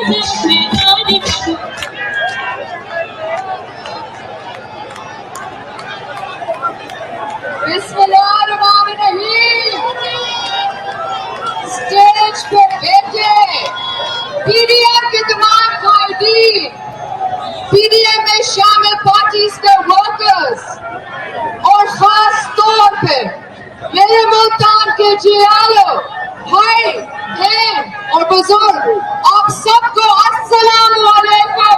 Stage पे बैठे PDM के तमाम कायदीन, पीडीएम में शामिल पार्टीज के वर्कर्स और खास तौर पे मेरे मुल्तान के जियालो, भाई बहन और बुजुर्ग, आप सबको अस्सलाम वालेकुम।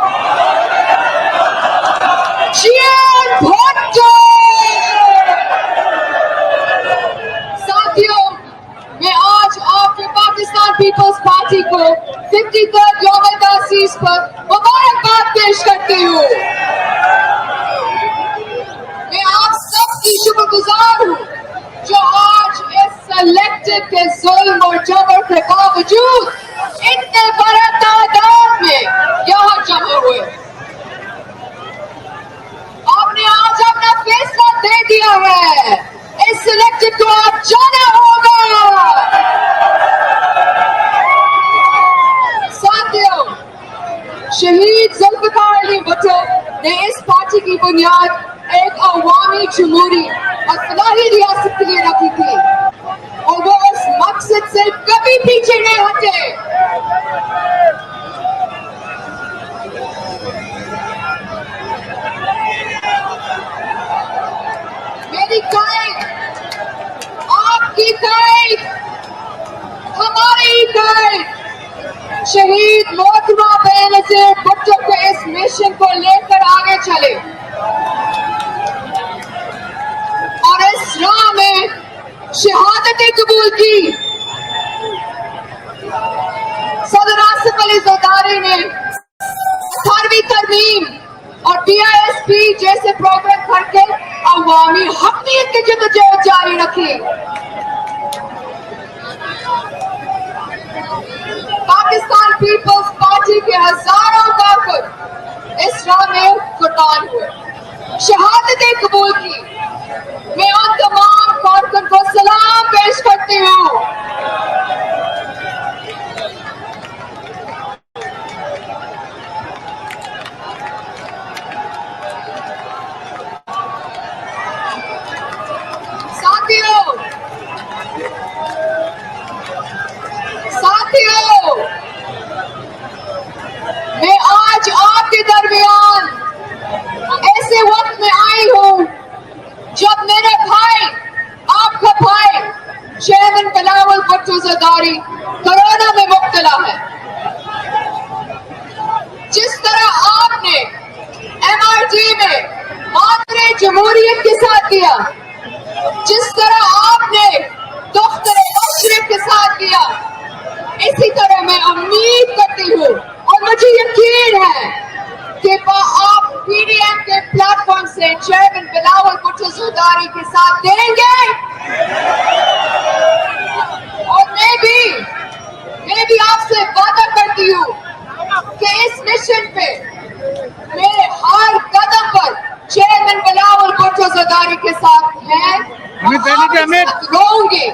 भुट्टो साथियों, मैं आज आपके पाकिस्तान पीपल्स पार्टी को 53rd यौम तासीस पर मुबारकबाद पेश करती हूँ। मैं आप सबकी शुक्रगुजार हूँ जो आज इस सिलेक्टेड के जुल्म और जबर के बावजूद इतने बड़े तादाद में यहाँ जमा हुए। आपने आज अपना फैसला दे दिया है, इस सिलेक्टेड को आप जाना होगा। साथियों, शहीद जुल्फ़िकार अली भुट्टो ने इस पार्टी की बुनियाद एक अवामी जमहूरी और फलाही रियासत के लिए रखी थी और वो इस मकसद से कभी पीछे नहीं हटे। मेरी कायद, आपकी कायद, हमारी कायद, शहीद मोहतरमा बेनज़ीर भुट्टो के इस मिशन को लेकर आगे चले और इस राह में शहादतें कबूल की। सदर आसिफ अली ज़रदारी ने 18वीं तरमीम और DISP जैसे प्रोग्राम करके अवामी हक़ीक़त की जद्दोजहद जारी रखी। पाकिस्तान पीपल्स पार्टी के हजारों कारकुन इस राह में कुर्बान हुए, शहादतें कबूल की। मैं उन तमाम कारकुन को सलाम पेश करती हूँ। साथियों, मैं आज आपके दरमियान ऐसे वक्त में आई हूँ जब मेरे भाई, आपका भाई चेयरमैन बिलावल भुट्टो ज़रदारी कोरोना में मुब्तला है। जिस तरह आपने MRG में मादरे जमहूरियत के साथ दिया, जिस तरह आपने दफ्तर मशरिक के साथ दिया, इसी तरह मैं उम्मीद करती हूँ और मुझे यकीन है कि आप पीडीएम के प्लेटफॉर्म से चेयरमैन बिलावल भुट्टो ज़रदारी के साथ देंगे। और मैं भी आपसे वादा करती हूँ कि इस मिशन पे मेरे हर कदम पर चेयरमैन बिलावल भुट्टो ज़रदारी के साथ हैं, रहूंगी।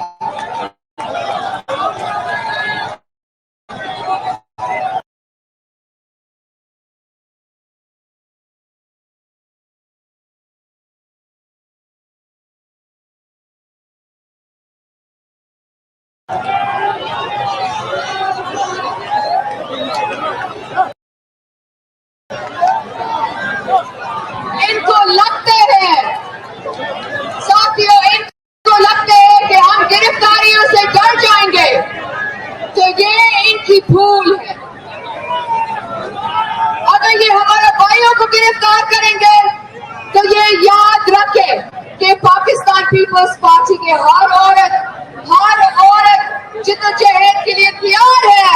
इनको लगते हैं साथियों, इनको लगते हैं कि हम गिरफ्तारियों से डर जाएंगे, तो ये इनकी भूल है। अगर ये हमारे भाइयों को गिरफ्तार करेंगे तो ये याद रखें कि पाकिस्तान पीपल्स पार्टी के हर औरत जिद्दोजहद के लिए तैयार है।